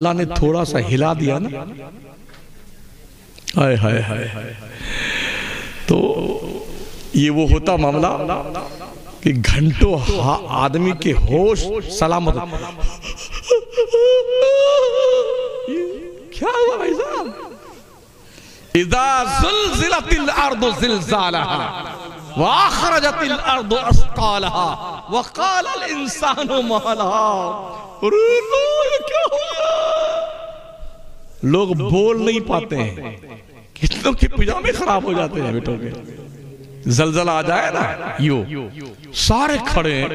अल्लाह ने थोड़ा सा हिला दिया ना, हाय हाय हाय हाय, तो ये वो होता मामला कि घंटों आदमी के होश सलामत। क्या हुआ भाई साहब? इज़ा ज़ुल्ज़िलतिल अर्दु ज़िलज़ालहा व अख़रजतिल अर्दु अस्क़ालहा व क़ालल इंसानु मा लहा। क्या हुआ? लोग बोल नहीं पाते हैं, कितनों के पिजामे खराब हो जाते हैं बेटों के। जलजला आ जाए ना, यो सारे खड़े हैं।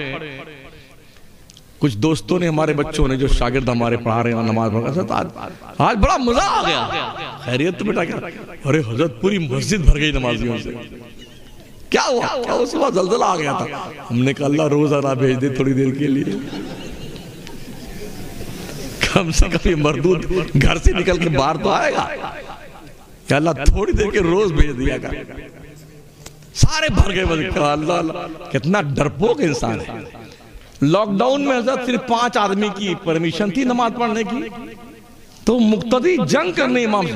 कुछ दोस्तों ने, हमारे बच्चों ने, जो शागिर्द हमारे पढ़ा रहे हैं नमाज पढ़ रहे, आज बड़ा मजा आ गया। खैरियत तो बेटा? क्या? अरे हजरत पूरी मस्जिद भर गई नमाजियों से। क्या हुआ? क्या उस वक्त जलजला आ गया था? हमने कहा अल्लाह रोजाना भेज दे थोड़ी देर के लिए, कम से कम ये मरदूद घर से निकल के बाहर तो आएगा। या अल्लाह थोड़ी देर के रोज भेज दिया कर। सारे भर गए। अल्लाह कितना डरपोक इंसान है। लॉकडाउन में हजरत सिर्फ 5 आदमी की परमिशन थी नमाज पढ़ने की, तो मुक्तदी जंग करने इमाम,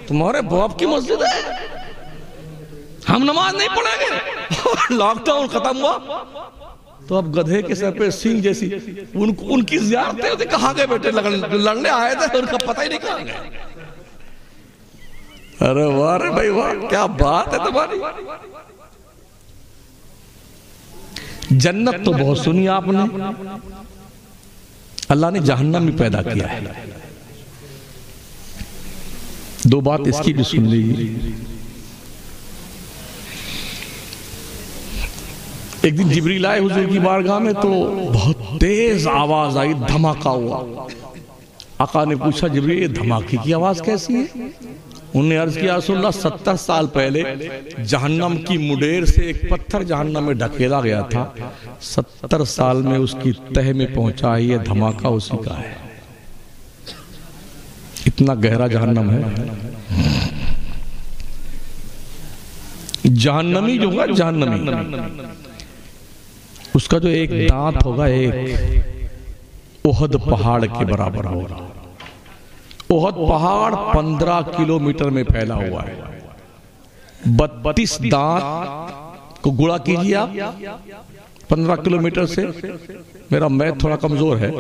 तुम्हारे बाप की मस्जिद है, हम नमाज नहीं पढ़ेंगे। लॉकडाउन खत्म हुआ तो अब गधे के सर पे सिंह जैसी उनकी ज़ियारतें होती। कहाँ गए बेटे? लड़ने आए थे, उनका पता ही नहीं कहाँ गए। अरे वाह रे भाई वाह, क्या बात है तुम्हारी। जन्नत तो बहुत सुनी आपने, अल्लाह ने जहन्नम भी पैदा किया है। 2 बात इसकी भी सुन लीजिए। एक दिन जिब्रील आए हुजूर की बारगाह में, तो बहुत तेज आवाज आई, धमाका हुआ। आका ने पूछा जिब्रील ये धमाके की आवाज कैसी है? उन्होंने अर्ज किया रसूलल्लाह 70 साल पहले जहन्नम की मुडेर से एक पत्थर जहन्नम में ढकेला गया था, 70 साल में उसकी तह में पहुंचा है, ये धमाका उसी का है। इतना गहरा जहन्नम है। जहन्नमी जो होगा, जहन्नमी उसका जो एक दांत होगा, एक ओहद पहाड़ के बराबर होगा। ओहद पहाड़ 15 किलोमीटर में फैला हुआ है। 32 दांत को गुणा कीजिए आप 15 किलोमीटर से। मेरा मैथ थोड़ा कमजोर है।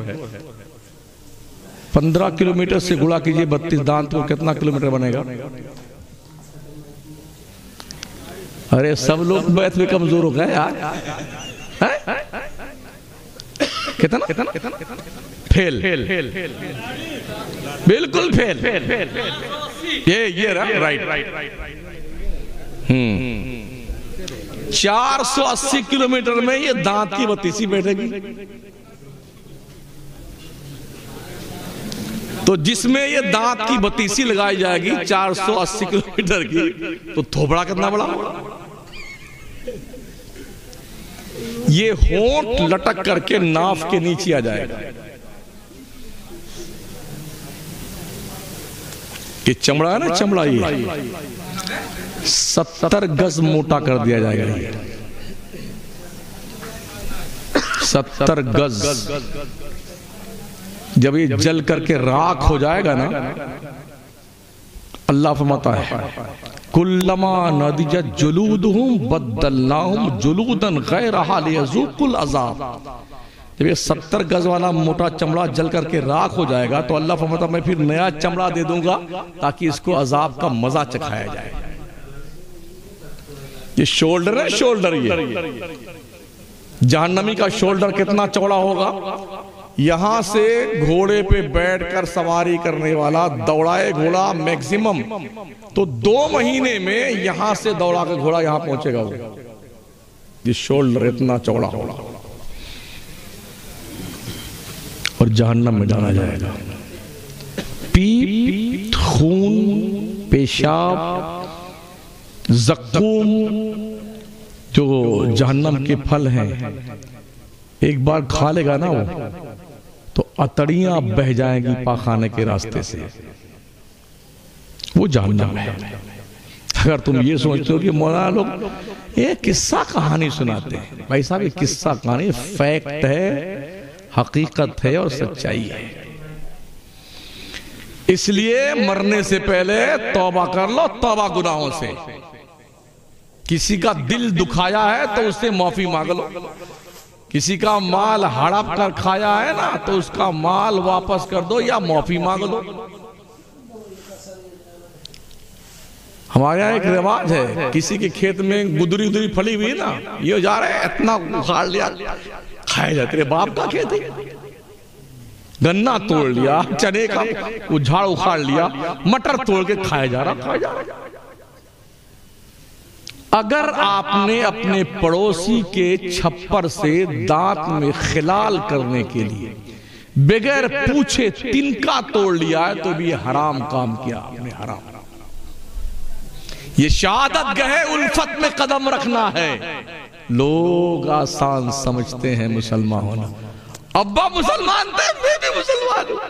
15 किलोमीटर से गुणा कीजिए 32 दांत को, कितना किलोमीटर बनेगा? अरे सब लोग मैथ में कमजोर हो गए यार। कितना? फेल, बिल्कुल फेल। ये राइट। 480 किलोमीटर में ये दांत की बत्तीसी बैठेगी। तो जिसमें ये दांत की बत्तीसी लगाई जाएगी 480 किलोमीटर की, तो थोबड़ा कितना बड़ा? ये होंठ लटक करके नाफ के नीचे आ जाएगा। ये चमड़ा है ना, चमड़ा ये 70 गज मोटा कर दिया जाएगा। ये 70 गज जब ये जल करके राख हो जाएगा ना, अल्लाह फरमाता है कुल्लमा नदिजत जुलूदहुम बद्दलनाहुम जुलूदन गैरहा लियज़ूक़ुल अज़ाब। जब ये 70 गज वाला मोटा चमड़ा जल करके राख हो जाएगा, तो अल्लाह फरमाता मैं फिर नया चमड़ा दे दूंगा ताकि इसको अजाब का मजा चखाया जाए। ये शोल्डर है, शोल्डर ये जहन्नमी का शोल्डर कितना चौड़ा होगा? यहां से घोड़े पे बैठकर सवारी करने वाला दौड़ाए घोड़ा मैक्सिमम तो 2 महीने में यहां से दौड़ा कर घोड़ा यहां पहुंचेगा। वो ये शोल्डर इतना चौड़ा होगा और जहन्नम में डाला जाएगा। पीप, खून, पेशाब, ज़क़ूम जो जहन्नम के फल हैं, एक बार खा लेगा ना वो, तो अतड़ियां बह जाएंगी पाखाने के रास्ते से। वो जहन्नम है। अगर तुम ये सोचते हो कि मौलाना लोग ये किस्सा कहानी सुनाते हैं, भाई साहब ये किस्सा कहानी फैक्ट है, हकीकत है और सच्चाई है। इसलिए मरने से पहले तौबा कर लो, तौबा गुनाहों से। किसी का दिल दुखाया है तो उससे माफी मांग लो। किसी का माल हड़प कर खाया है ना, तो उसका माल वापस कर दो या माफी मांग लो। हमारे यहाँ एक रिवाज है, किसी के खेत में गुदरी उदरी फली हुई ना, ये जा रहे हैं इतना उखाड़ लिया, खाया जाते। तेरे बाप का खेत है, गन्ना तोड़ लिया, चने का वो झाड़ उखाड़ लिया, मटर तोड़ के खाया जा रहा। अगर आपने अपने पड़ोसी के छप्पर से दांत में खिलाल करने के लिए बगैर पूछे तिनका तोड़ लिया है तो भी ये हराम काम किया आपने, हराम। ये शहादत गहे उल्फत में कदम रखना है। लोग आसान समझते हैं मुसलमान होना। अब्बा मुसलमान थे, मैं भी मुसलमान हूं,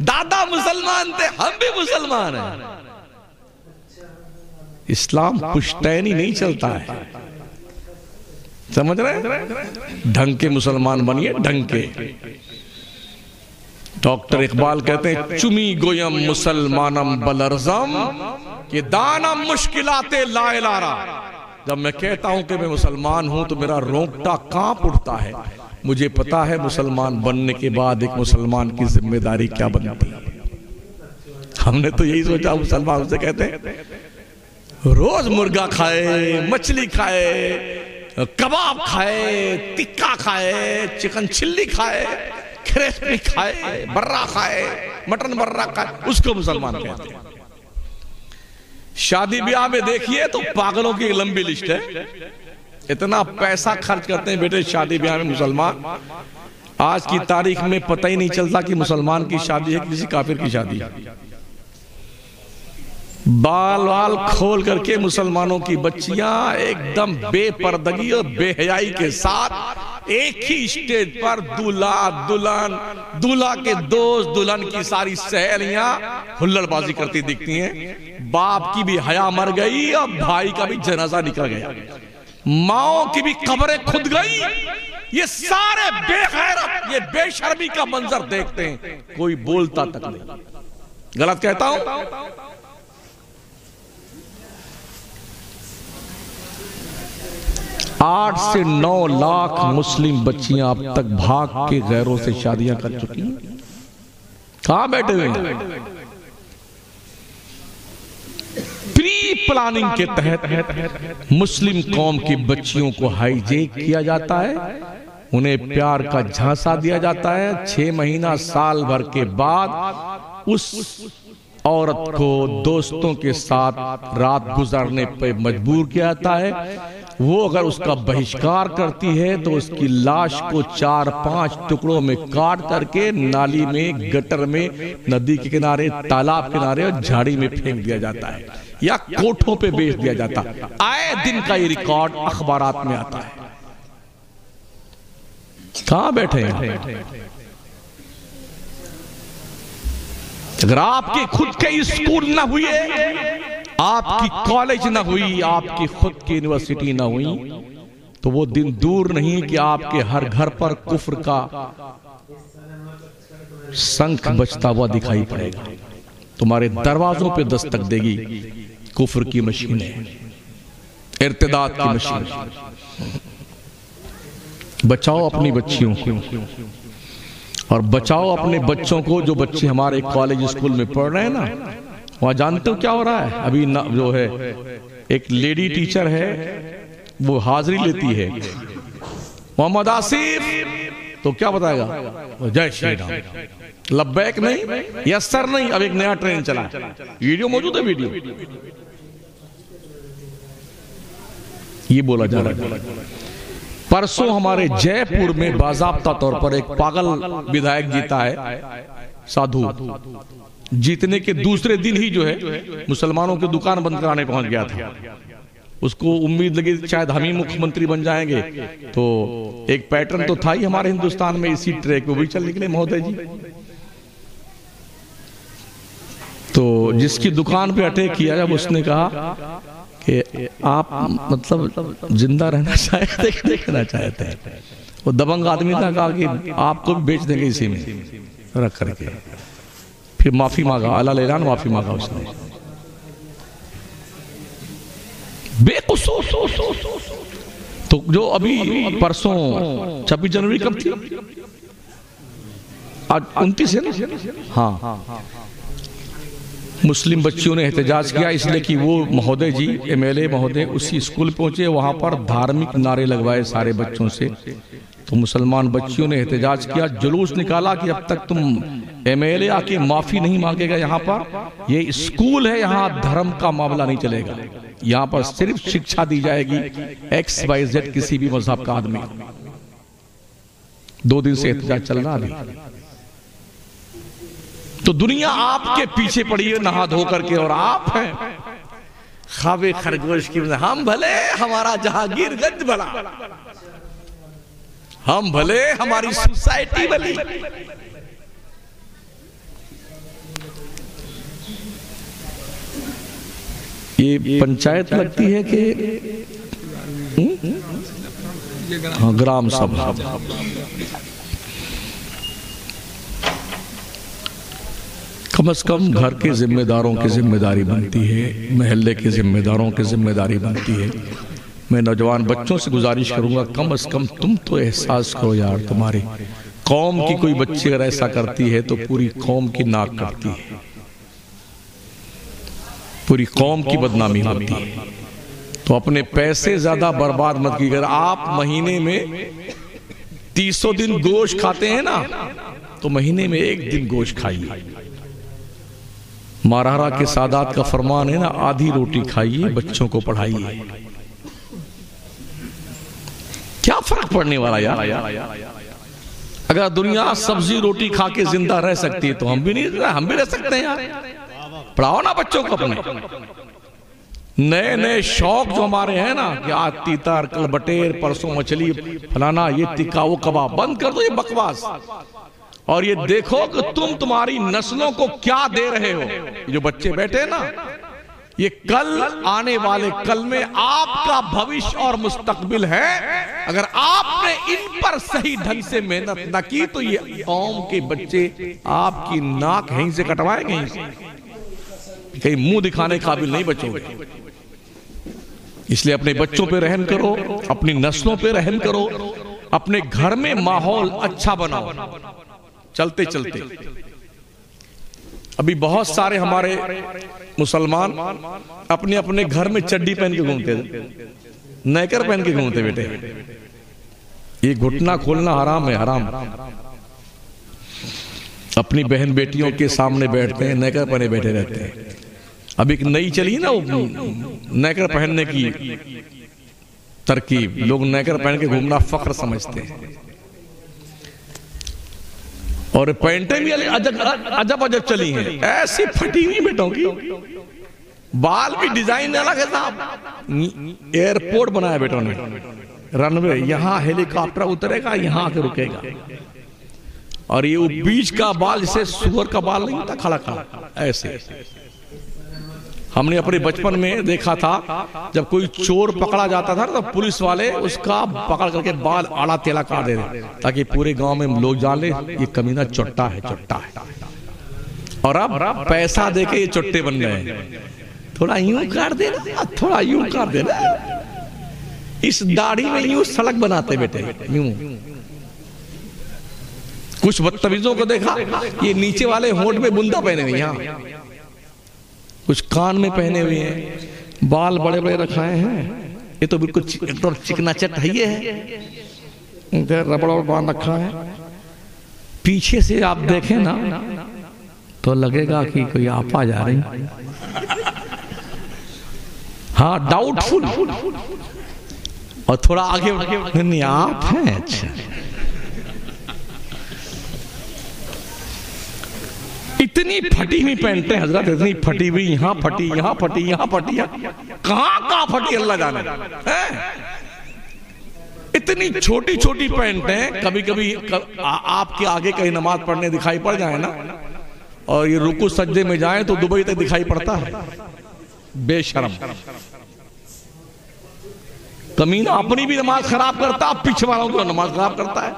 दादा मुसलमान थे, हम भी मुसलमान हैं। इस्लाम पुश्तैनी नहीं चलता है, समझ रहे? ढंग के मुसलमान बनिए, ढंग के। डॉक्टर इकबाल कहते हैं, चुमी गोयम मुसलमानम बलरजम कि दानम मुश्किलाते लाए लारा। जब मैं कहता हूं कि मैं मुसलमान हूं तो मेरा रोंगटा कांप उठता है। मुझे पता है मुसलमान बनने के बाद एक मुसलमान की जिम्मेदारी क्या बनती है। हमने तो यही सोचा, मुसलमान से कहते हैं रोज मुर्गा खाए, मछली खाए, कबाब खाए, टिक्का खाए, चिकन चिल्ली खाए, क्रिस्पी खाए, बर्रा खाए, मटन बर्रा खाए, उसको मुसलमान कहते हैं। शादी ब्याह में देखिए तो पागलों की एक लंबी लिस्ट है। इतना पैसा खर्च करते हैं बेटे शादी ब्याह में मुसलमान। आज की तारीख में पता ही नहीं चलता कि मुसलमान की शादी है किसी काफिर की शादी है। बाल वाल खोल करके मुसलमानों की बच्चियां एकदम बेपर्दगी और बेहयाई के साथ एक ही स्टेज पर दूल्हा दुल्हन, दूल्हा के दोस्त, दुल्हन की सारी सहेलियां हुल्लड़बाजी करती दिखती हैं। बाप की भी हया मर गई और भाई का भी जनाजा निकल गया, माओ की भी कब्रें खुद गई। ये सारे बेगैरत, ये बेशर्मी का मंजर देखते हैं, कोई बोलता तक नहीं। गलत कहता हूं? 8 से 9 लाख मुस्लिम बच्चियां अब तक भाग के गैरों से शादियां कर चुकी हैं। कहां बैठे हुए हैं? प्री प्लानिंग के तहत मुस्लिम कौम की बच्चियों को हाईजेक किया जाता है, उन्हें प्यार का झांसा दिया जाता है। 6 महीना साल भर के बाद उस औरत को दोस्तों के साथ रात गुजारने पर मजबूर किया जाता है। वो अगर उसका बहिष्कार करती है तो उसकी लाश को 4-5 टुकड़ों में काट करके नाली में, गटर में, नदी के किनारे, तालाब किनारे और झाड़ी में फेंक दिया जाता है या कोठों पे बेच दिया जाता है। आए दिन का ये रिकॉर्ड अखबारात में आता है। कहां बैठे हैं? अगर आपके खुद के स्कूल ना हुए, आपकी कॉलेज ना हुई, आपकी खुद की यूनिवर्सिटी ना हुई, तो वो दिन दूर नहीं कि आपके हर घर पर कुफ्र का शंख बजता हुआ दिखाई पड़ेगा। तुम्हारे दरवाजों पे दस्तक देगी कुफ्र की मशीनें, इर्तिदाद की मशीन। बचाओ अपनी बच्चियों को और बचाओ अपने बच्चों को। जो बच्चे हमारे कॉलेज स्कूल में पढ़ रहे हैं ना, वहां जानते हो क्या हो रहा है? अभी जो है एक लेडी टीचर है, वो हाजिरी लेती है, मोहम्मद आसिफ, तो क्या बताएगा? जय श्री राम, लब्बैक नहीं, यस सर नहीं। अब एक नया ट्रेन चला, वीडियो मौजूद है, वीडियो ये बोला जा रहा है। परसों हमारे जयपुर में बाज़ाब्ता तौर पर एक पागल विधायक जीता है, साधु। जीतने के दूसरे दिन ही जो है मुसलमानों की दुकान बंद कराने पहुंच गया था। उसको उम्मीद लगी शायद हम ही मुख्यमंत्री बन जाएंगे, तो एक पैटर्न तो था ही हमारे हिंदुस्तान में, इसी ट्रैक पे वही चल निकले महोदय जी। तो जिसकी दुकान पे अटैक किया, जब उसने कहा कि आप मतलब जिंदा रहना चाहते, देखना चाहते हैं, वो दबंग आदमी था, कहा कि आपको भी बेच देंगे इसी में रख करके। फिर माफी मांगा, अल्लाह लेलान माफी मांगा उसने। बेकसूर। तो जो अभी परसों 26 जनवरी कब थी? आज 29 है ना? हाँ, मुस्लिम बच्चियों ने एहतजाज किया इसलिए कि वो महोदय जी, MLA महोदय उसी स्कूल पहुंचे, वहां पर धार्मिक नारे लगवाए सारे बच्चों से। तो मुसलमान बच्चियों ने एहतजाज किया, जुलूस निकाला कि अब तक तुम MLA आके माफी नहीं मांगेगा, यहाँ पर ये स्कूल है, यहाँ धर्म का मामला नहीं चलेगा, यहाँ पर सिर्फ शिक्षा दी जाएगी XYZ किसी भी मजहब का आदमी। 2 दिन से एहतजाज चल रहा अभी। तो दुनिया आपके पीछे पड़ी है नहा धो करके, और आप हैं ख्वाबे खरगोश की। हम भले हमारा जहांगीरगंज भला, हम भले हमारी सोसाइटी भली, ये पंचायत लगती है कि हाँ, ग्राम सभा। कम से कम घर के जिम्मेदारों की जिम्मेदारी बनती है, महल्ले के जिम्मेदारों की जिम्मेदारी बनती है। मैं नौजवान बच्चों से गुजारिश करूंगा, कम से कम तुम तो एहसास करो यार, तुम्हारी कौम की कोई बच्ची अगर ऐसा करती है तो पूरी कौम की नाक कटती है, पूरी कौम की बदनामी होती है। तो अपने पैसे ज्यादा बर्बाद मत कीजिए। अगर आप महीने में 300 दिन गोश्त खाते हैं ना, तो महीने में 1 दिन गोश्त खाइए। महाराणा के सादात का फरमान है ना, आधी रोटी खाइए, बच्चों को पढ़ाइए। क्या फर्क पड़ने वाला यार? अगर दुनिया सब्जी रोटी खा के जिंदा रह सकती है तो हम भी रह सकते हैं यार। पढ़ाओ ना बच्चों को अपने। नए नए शौक जो हमारे हैं ना, कि आज तीतर, कल बटेर, परसों मछली, फलाना, ये टिक्का, वो कबाब, बंद कर दो ये बकवास। और ये देखो कि तुम तुम्हारी नस्लों को क्या दे रहे हो। जो बच्चे बैठे ना, ये कल आने वाले कल में आपका भविष्य और मुस्तकबिल है। अगर आपने इन पर सही ढंग से मेहनत न की तो ये कौम के बच्चे आपकी नाक यहीं से कटवाएंगे, कहीं मुंह दिखाने काबिल नहीं बचोगे। इसलिए अपने बच्चों पे रहम करो, अपनी नस्लों पे रहम करो, अपने घर में माहौल अच्छा बनाओ। चलते चलते अभी बहुत सारे हमारे मुसलमान अपने अपने घर में चड्डी पहन के घूमते, नेकर पहन के घूमते बेटे। ये घुटना खोलना हराम है, हराम। अपनी बहन बेटियों के सामने बैठते हैं, नेकर पहने बैठे रहते हैं। अब एक नई चली ना वो नेकर पहनने की तरकीब, लोग नेकर पहन के घूमना फख्र समझते हैं। और पैंटें भी अजब अजब चली हैं, ऐसी फटी हुई बेटों की, बाल भी डिजाइन अलग है साहब। एयरपोर्ट बनाया बेटों ने, रनवे, यहां हेलीकॉप्टर उतरेगा, यहां आके रुकेगा। और ये बीच का बाल जैसे सुअर का बाल नहीं था, खड़ा खड़ा ऐसे। हमने अपने बचपन में देखा था, जब कोई चोर पकड़ा जाता था तो पुलिस वाले उसका पकड़ करके बाल आड़ा तेला काट देते, ताकि पूरे गांव में लोग जान ले ये कमीना चुट्टा है, चुट्टा है। और अब पैसा देके ये चुट्टे बन गए। थोड़ा यूं काट देना, थोड़ा यूं काट देना। इस दाढ़ी में यूं सड़क बनाते बेटे, यूं। कुछ बदतमीजों को देखा, ये नीचे वाले होंठ में बुंदा पहने हुए, यहाँ कुछ कान में पहने हुए हैं, बाल बड़े बड़े रखाए हैं। ये तो बिल्कुल एकदम चिकना चट है, ये है रबड़ बांध रखा है। पीछे से आप देखें ना तो लगेगा कि कोई आपा जा रही, हाँ डाउटफुल। और थोड़ा आगे नहीं, आप हैं, अच्छा। इतनी फटी हुई पैंटें हजरत, इतनी फटी हुई, यहां फटी, यहां फटी, यहां फटी, कहां फटी अल्लाह जाने है। इतनी छोटी छोटी पैंटें, कभी कभी आपके आगे कहीं नमाज पढ़ने दिखाई पड़ जाए ना, और ये रुकू सज्जे में जाए तो दुबई तक दिखाई पड़ता है। बेशरम कमीना, अपनी भी नमाज खराब करता, पीछे वालों को नमाज खराब करता है।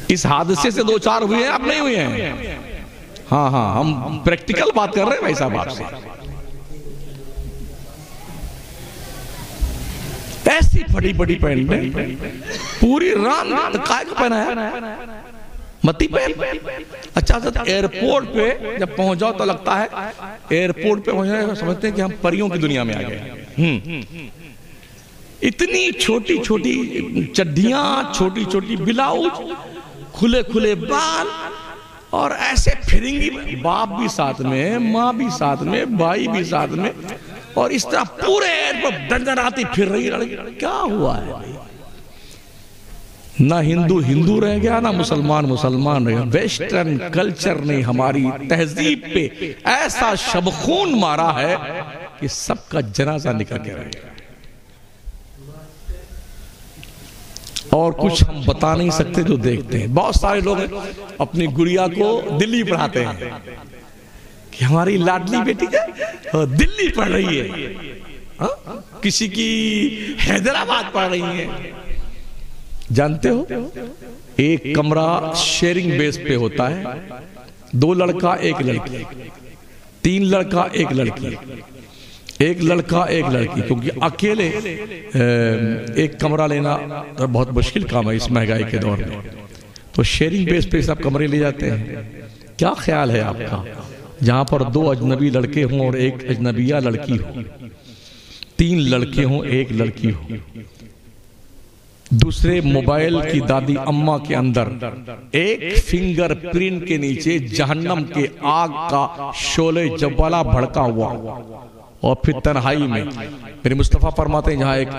इस हादसे से 2-4 हुए हैं, आप नहीं हुए हैं? हाँ हाँ, हम प्रैक्टिकल बात कर रहे हैं भाई साहब आपसे। ऐसी फटी फटी पैंट में पूरी रात काय को पहना है, मती पहन। अच्छा एयरपोर्ट पे जब पहुंच जाओ तो लगता है एयरपोर्ट पे पहुंचने तो समझते हैं कि हम परियों की दुनिया में आ गए। इतनी छोटी छोटी चड्डियां, छोटी छोटी ब्लाउज, खुले खुले बाल, और ऐसे फिरेंगी, बाप भी साथ में, माँ भी साथ में, भाई भी साथ में, और इस तरह पूरे एयरपोर्ट दंडनाती फिर रही लड़की। क्या हुआ है भाई? ना हिंदू हिंदू रह गया, ना मुसलमान मुसलमान रह गया। वेस्टर्न कल्चर ने हमारी तहजीब पे ऐसा शबखून मारा है कि सबका जनाजा निकल के रह गया। और कुछ हम बता नहीं सकते जो देखते हैं। बहुत सारे लोग अपनी गुड़िया को दिल्ली पढ़ाते हैं कि हमारी लाडली बेटी दिल्ली पढ़ रही है, किसी की हैदराबाद पढ़ रही है। जानते हो, एक कमरा शेयरिंग बेस पे होता है, 2 लड़का 1 लड़की, 3 लड़का 1 लड़की, 1 लड़का 1 लड़की, क्योंकि अकेले एक कमरा लेना तो बहुत मुश्किल काम है इस महंगाई के दौर में। तो शेयरिंग बेस पे सब कमरे ले जाते हैं। क्या ख्याल है आपका, जहां पर 2 अजनबी लड़के हों और 1 अजनबिया लड़की हो, 3 लड़के हों 1 लड़की हो, दूसरे मोबाइल की दादी अम्मा के अंदर एक फिंगर प्रिंट के नीचे जहन्नम के आग का शोले जवाला भड़का हुआ, और फिर तन्हाई में मेरे मुस्तफा फरमाते हैं जहां एक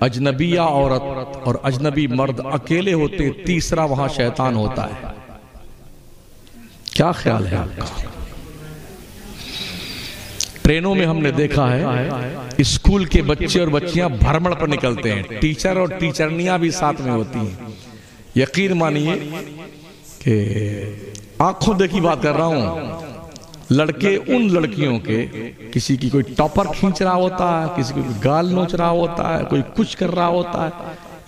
अजनबिया औरत और अजनबी मर्द अकेले होते, तीसरा वहां शैतान होता है। क्या ख्याल है आपका? ट्रेनों में हमने देखा है स्कूल के बच्चे और बच्चियां भ्रमण पर निकलते हैं, टीचर और टीचरनियां भी साथ में होती हैं। यकीन मानिए कि आंखों देखी बात कर रहा हूं, लड़के उन लड़कियों के, किसी की कोई टॉपर खींच रहा होता है, किसी को गाल नोच रहा होता है, कोई कुछ कर रहा होता है।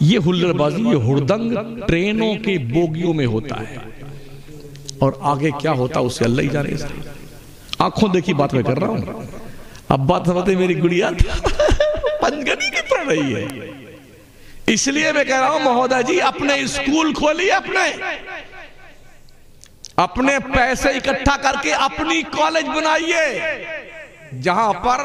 ये हुल्लड़बाजी, ये हुड़दंग ट्रेनों के बोगियों में होता है, और आगे क्या होता है उससे अल्लाह ही जाने। आंखों देखी बात मैं कर रहा हूं। अब बात समझते, मेरी गुड़िया पंजगनी की पढ़ रही है, इसलिए मैं कह रहा हूं महोदय जी, अपने स्कूल खोलिए, अपने पैसे इकट्ठा करके अपनी कॉलेज बनाइए, जहां पर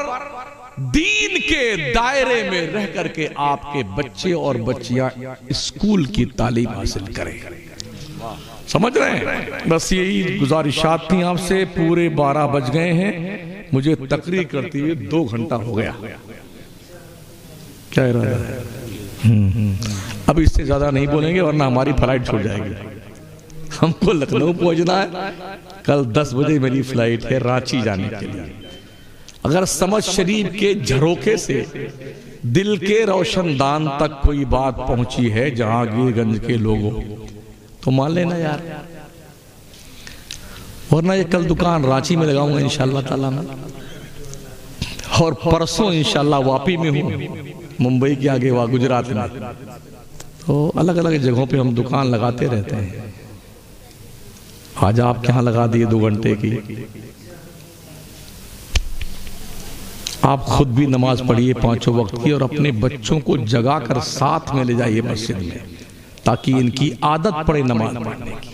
दीन के दायरे में रह करके आपके बच्चे और बच्चियां स्कूल की तालीम हासिल करें। समझ रहे हैं? बस यही गुजारिशात थी आपसे। पूरे 12 बज गए हैं, मुझे तकरीर करते हुए 2 घंटा हो गया। क्या इरादा है? अब इससे ज्यादा नहीं बोलेंगे वरना हमारी फ्लाइट छूट जाएगी। हमको लखनऊ पहुंचना है, कल 10 बजे मेरी फ्लाइट है रांची जाने के लिए। अगर समझ शरीफ के झरोखे से दिल के रोशनदान तक कोई बात पहुंची है जहांगीरगंज के लोगों, तो मान लेना यार, वरना ये कल दुकान रांची में लगाऊंगा इंशाल्लाह ताला में, और परसों इंशाल्लाह वापी में हूँ, मुंबई के आगे वहाँ गुजरात में। तो अलग अलग जगहों पे हम दुकान लगाते रहते हैं। आज आप यहाँ लगा दिए 2 घंटे की। आप खुद भी नमाज पढ़िए 5 वक्त की, और अपने बच्चों को जगा कर साथ में ले जाइए मस्जिद में, ताकि इनकी आदत पड़े नमाज पढ़ने की।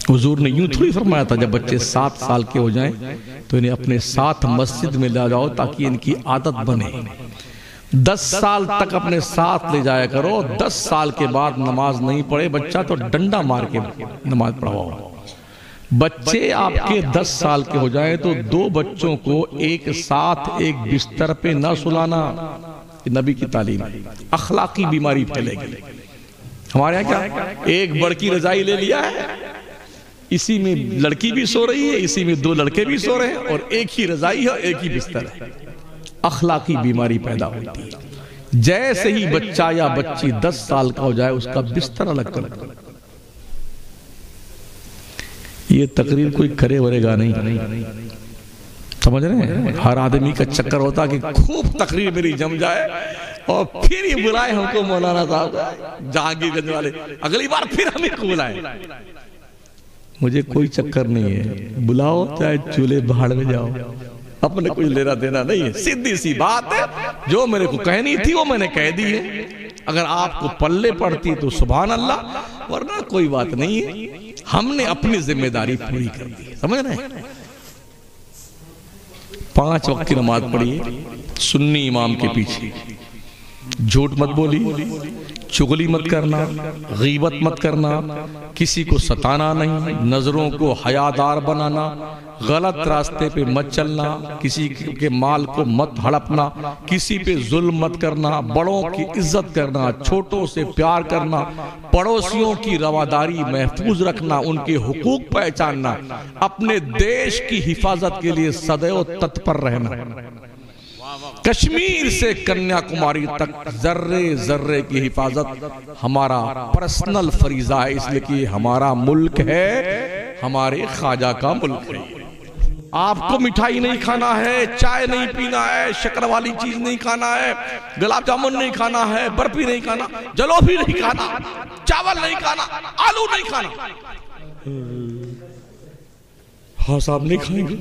हुजूर ने यूं थोड़ी फरमाया था जब बच्चे 7 साल के हो जाएं तो इन्हें अपने साथ मस्जिद में ले जाओ ताकि इनकी आदत बने। 10 साल तक अपने साथ ले जाया करो। 10 साल के बाद नमाज नहीं पढ़े बच्चा तो डंडा मार के नमाज पढ़वाओ। बच्चे आपके 10 साल के हो जाए तो 2 बच्चों को एक साथ एक बिस्तर पे न सुलाना, नबी की तालीम। अखलाकी बीमारी फैलेगी। हमारे यहाँ क्या, एक बड़की रजाई ले लिया है, इसी में लड़की भी सो रही है, इसी में 2 लड़के भी सो रहे हैं, और एक ही रजाई है, एक ही बिस्तर है। अखलाकी बीमारी पैदा होती है। जैसे ही बच्चा या बच्ची 10 साल का हो जाए उसका बिस्तर अलग कर दो। ये तकरीर कोई करे वरेगा नहीं, समझ रहे हैं? हर आदमी का चक्कर होता कि खूब तकरीर मेरी जम जाए, और फिर ये बुलाए हमको मौलाना साहब जहांगीरगंज वाले, अगली बार फिर हम ही बुलाए। मुझे कोई चक्कर नहीं है, बुलाओ चाहे चूल्हे भाड़ में जाओ, अपने कुछ लेना देना नहीं है। सीधी सी बात है, जो मेरे को कहनी थी वो मैंने कह दी है। अगर आपको पल्ले पड़ती तो सुभान अल्लाह, वरना कोई बात नहीं है। हमने अपनी जिम्मेदारी पूरी कर दी, समझ रहे हैं। 5 वक्त की नमाज पढ़िए सुन्नी इमाम के पीछे, झूठ मत बोली, चुगली मत करना, गीबत मत करना, किसी को सताना नहीं, नजरों को हयादार बनाना, गलत रास्ते पे मत चलना, किसी के माल को मत हड़पना, किसी पे जुल्म मत करना, बड़ों की इज्जत करना, छोटों से प्यार करना, पड़ोसियों की रवादारी महफूज रखना, उनके हुकूक पहचानना, अपने देश की हिफाजत के लिए सदैव तत्पर रहना। कश्मीर से कन्याकुमारी तक जर्रे जर्रे की हिफाजत हमारा पर्सनल फरीजा है, इसलिए कि हमारा मुल्क है, हमारे ख्वाजा का मुल्क है। आपको मिठाई नहीं खाना है, चाय नहीं पीना है, शक्कर वाली चीज नहीं खाना है, गुलाब जामुन नहीं खाना है, बर्फी नहीं खाना, जलेबी नहीं खाना, चावल नहीं खाना, आलू नहीं खाना। हाँ साहब नहीं खाएंगे,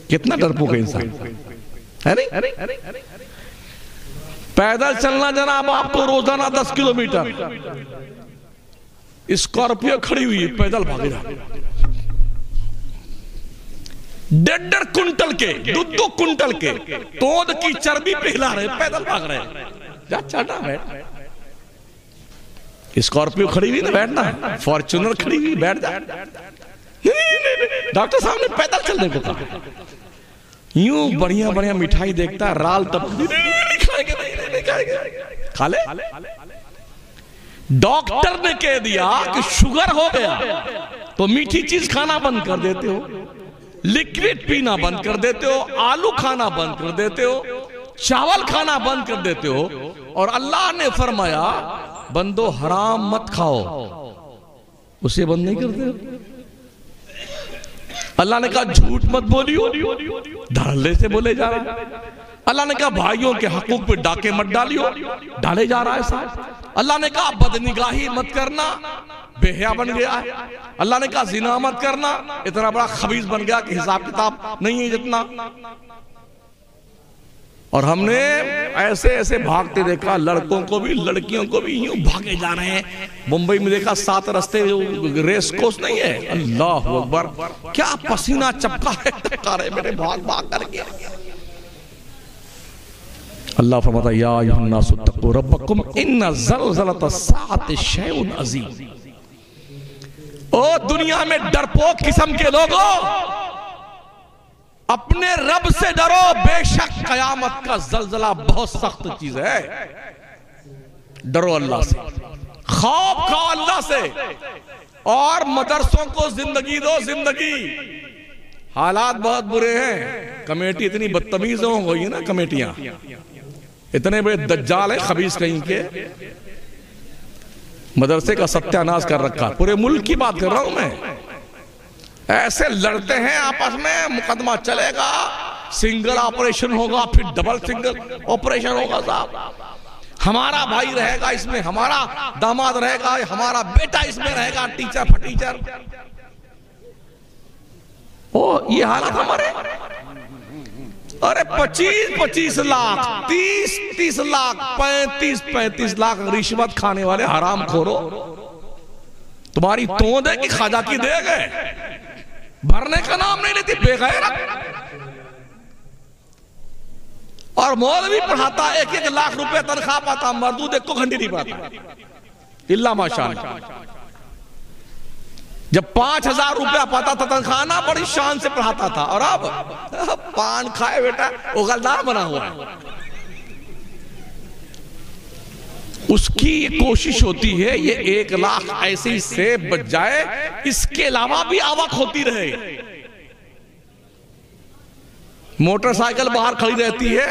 कितना डरपोक है इंसान। अरे पैदल चलना जनाब आपको रोजाना 10 किलोमीटर, स्कॉर्पियो खड़ी हुई है, पैदल भागे जा, 1.5 कुंटल के, 2 कुंटल के तोद की चर्बी पिघला रहे, पैदल भाग रहे। जा चाटा बैठ, स्कॉर्पियो खड़ी हुई ना बैठना, फॉर्च्यूनर खड़ी हुई बैठ जा। डॉक्टर साहब ने पैदल चलने को कहा। यूं बढ़िया बढ़िया मिठाई देखता, राल तब नहीं खाएंगे, खा ले। डॉक्टर ने कह दिया कि शुगर हो गया तो मीठी चीज खाना बंद कर देते हो, लिक्विड पीना बंद कर देते हो, आलू खाना बंद कर देते हो, चावल खाना बंद कर देते हो, और अल्लाह ने फरमाया बंदो हराम मत खाओ, उसे बंद नहीं करते हो। अल्लाह ने कहा झूठ मत बोलियो, धड़ल्ले से बोले जा रहा है। अल्लाह ने कहा भाइयों के हकूक पे डाके मत डालियो, डाले जा रहा है साहब। अल्लाह ने कहा बदनिगाही मत करना, बेहया बन गया है। अल्लाह ने कहा जिना मत करना, इतना बड़ा खबीज बन गया कि हिसाब किताब नहीं है जितना। और हमने ऐसे ऐसे भागते देखा, लड़कों को भी लड़कियों को भी यूं भागे जा रहे हैं। मुंबई में देखा 7 रास्ते रेस कोर्स नहीं है, अल्लाह अकबर, क्या पसीना चपका है, टपका रहे मेरे भाग भाग करके। अल्लाह फरमाता या अय्युहन्नासु तक़ू रब्बकुम इन्ना ज़लज़लतस्साअति शैउन अज़ीम। ओ दुनिया में डरपोक किस्म के लोगों, अपने रब से डरो, बेशक कयामत का जलजला बहुत सख्त चीज है। डरो अल्लाह से, खौफ खाओ अल्लाह से, और मदरसों को जिंदगी दो, जिंदगी। हालात बहुत बुरे हैं, कमेटी इतनी बदतमीज हो गई ना, कमेटियां इतने बड़े दज्जाल है खबीस कहीं के, मदरसे का सत्यानाश कर रखा। पूरे मुल्क की बात कर रहा हूं मैं। ऐसे लड़ते हैं आपस में, मुकदमा चलेगा, सिंगल ऑपरेशन होगा, फिर डबल सिंगल ऑपरेशन होगा साहब। हमारा भाई रहेगा इसमें, हमारा दामाद रहेगा, हमारा बेटा इसमें रहेगा, टीचर फटीचर। ओ ये हालत हमारे। अरे 25-25 लाख, 30-30 लाख, 35-35 लाख रिश्वत खाने वाले हराम खोरो, तुम्हारी तोंद है कि खाजा की देग है, भरने का नाम नहीं लेती, बेगैरत। और मौलवी पढ़ाता 1-1 लाख रुपए तनख्वाह पाता, मर्दूद 1 घंटे नहीं पाता इल्ला माशाअल्लाह। जब 5,000 रुपया पाता था तनख्वाह ना, बड़ी शान से पढ़ाता था। और अब पान खाए बेटा उगलदार बना हुआ है। उसकी कोशिश होती है ये 1 लाख ऐसे ही से बच जाए, इसके अलावा भी आवक होती रहे। मोटरसाइकिल बाहर खड़ी रहती है,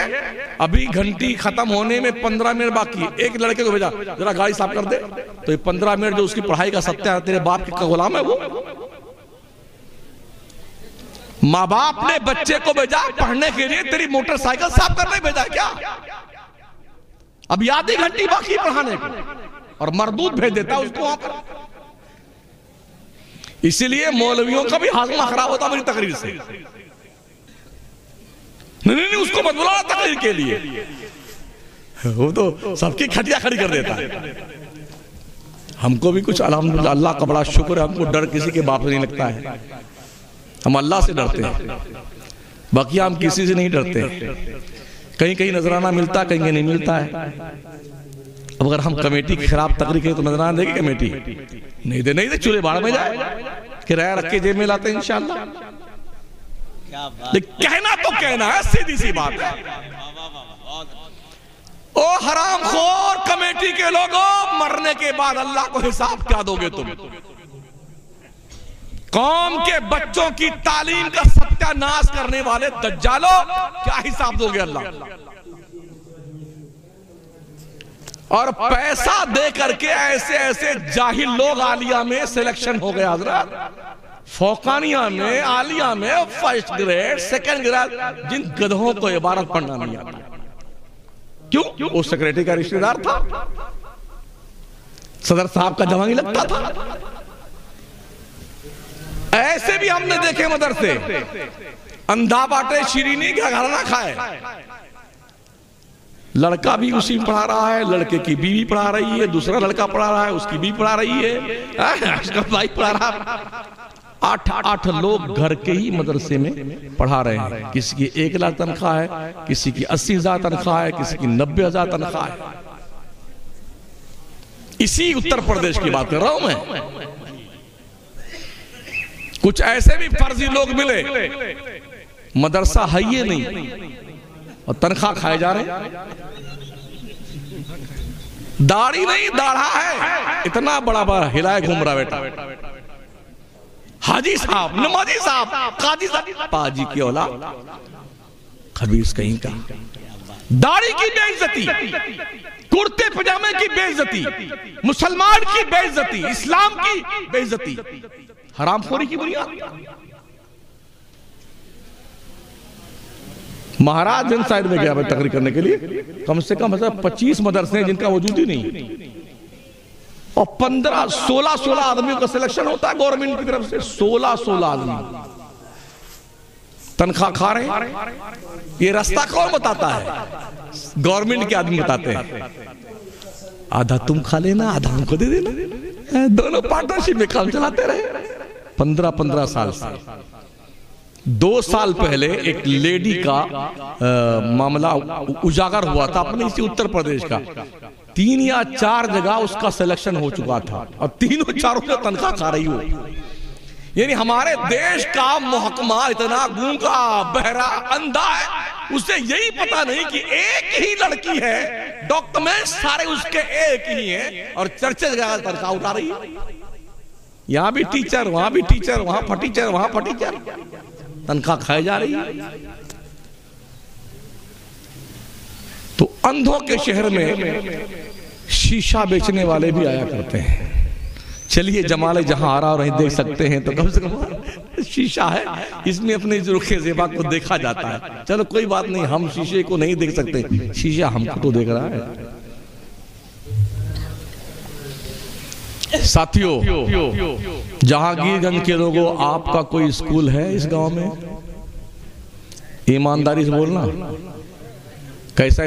अभी घंटी खत्म होने में 15 मिनट बाकी, एक लड़के को भेजा जरा गाड़ी साफ कर दे, तो ये 15 मिनट जो उसकी पढ़ाई का सत्या, तेरे बाप का गुलाम है वो। माँ बाप ने बच्चे को भेजा पढ़ने के लिए, तेरी मोटरसाइकिल साफ करने भेजा क्या? अब आधी घंटी बाकी पढ़ाने को, और मरदूद भेज देता उसको वहां पर। इसीलिए मौलवियों का भी हाजमा खराब होता मेरी तकरीर से। नहीं, उसको मत बुलाओ तकरीर के लिए, वो तो सबकी खटिया खड़ी कर देता है। हमको भी कुछ अल्हम्दुलिल्लाह अल्लाह का बड़ा शुक्र है, हमको डर किसी के बाप से नहीं लगता है। हम अल्लाह से डरते हैं, बाकी हम किसी से नहीं डरते। कहीं कहीं नजराना मिलता, कहीं कहीं नहीं मिलता है। अब अगर हम कमेटी की खराब तकरीर करें तो नजराना देगी कमेटी? नहीं दे चूल्हे बाढ़ में जाए, किराया रख के जेब में लाते हैं इंशाअल्लाह। कहना तो कहना है, सीधी सी बात है। ओ हरामखोर कमेटी के लोगों, मरने के बाद अल्लाह को हिसाब क्या दोगे तुम? कौम के बच्चों की तालीम का सत्यानाश करने वाले दज्जालो, क्या हिसाब दोगे अल्लाह? और पैसा दे करके ऐसे ऐसे जाहिल लोग आलिया में सिलेक्शन हो गया हजरत, फौकानिया में, आलिया में फर्स्ट ग्रेड सेकंड ग्रेड, जिन गधों को इबारत पढ़ना नहीं आता। क्यों? वो सेक्रेटरी का रिश्तेदार था, सदर साहब का जवानी लगता था। ऐसे भी हमने देखे मदरसे, अंधा बाटे शीरीनी का घराना खाए। लड़का भी उसी में पढ़ा रहा है, लड़के की बीवी पढ़ा रही है, दूसरा लड़का पढ़ा रहा है, उसकी बीवी पढ़ा रही है, उसका भाई पढ़ा रहा है। 8 लोग घर के ही मदरसे में पढ़ा रहे हैं। किसी की 1 लाख तनख्वाह है, किसी की 80,000 तनख्वाह है, किसी की 90,000 तनख्वाह है। इसी उत्तर प्रदेश की बात कर रहा हूं मैं। कुछ ऐसे भी फर्जी लोग मिले, मदरसा है ये नहीं और तनख्वाह खाए जा रहे। दाढ़ी नहीं, दाढ़ा है, इतना बड़ा बड़ा हिलाए घूम रहा बेटा। हाजी साहब, नमाजी साहब, काजी साहब, पाजी की औलाद, खबीस कहीं का। दाढ़ी की बेइज्जती, कुर्ते पजामे की बेइज्जती, मुसलमान की बेइज्जती, इस्लाम की बेइज्जती, हरामखोरी की बुनियाद। महाराज जन साइड में गया मैं तकरीर करने के लिए, कम से कम 25 मदरसे हैं जिनका वजूद ही नहीं, और 15-16 आदमियों का सिलेक्शन होता है गवर्नमेंट की तरफ से। 16 आदमी तनख्वाह खा रहे हैं। ये रास्ता कौन बताता है? गवर्नमेंट के आदमी बताते हैं। आधा तुम खा लेना, आधा हमको दे देना, दोनों पार्टनरशिप में काम चलाते रहे 15 साल से। 2 साल पहले एक लेडी का मामला उजागर हुआ था अपने इसी उत्तर प्रदेश का। 3 या 4 जगह उसका सिलेक्शन हो चुका था और तीनों चारों से तनख्वाह खा रही हो। यानी हमारे देश का महकमा इतना गूंगा, बहरा, अंधा है, उसे यही पता नहीं कि एक ही लड़की है, डॉक्यूमेंट सारे उसके एक ही हैं, और चर्चे जगह तनख्वाह उठा रही है। यहां भी टीचर, वहां भी टीचर, वहां फटीचर, वहां फटीचर, तनख्वाह खाई जा रही है। तो अंधों के शहर में शीशा बेचने वाले भी आया करते हैं। चलिए जमाले जहां आ रहा और देख सकते हैं, तो कम से कम शीशा है, इसमें अपने रुखे ज़ेबा को देखा जाता है। चलो कोई बात नहीं, हम शीशे को नहीं देख सकते, शीशा हमको तो देख रहा है। साथियों, जहांगीरगंज के लोगों, आपका कोई स्कूल है इस गांव में? ईमानदारी से बोलना, कैसा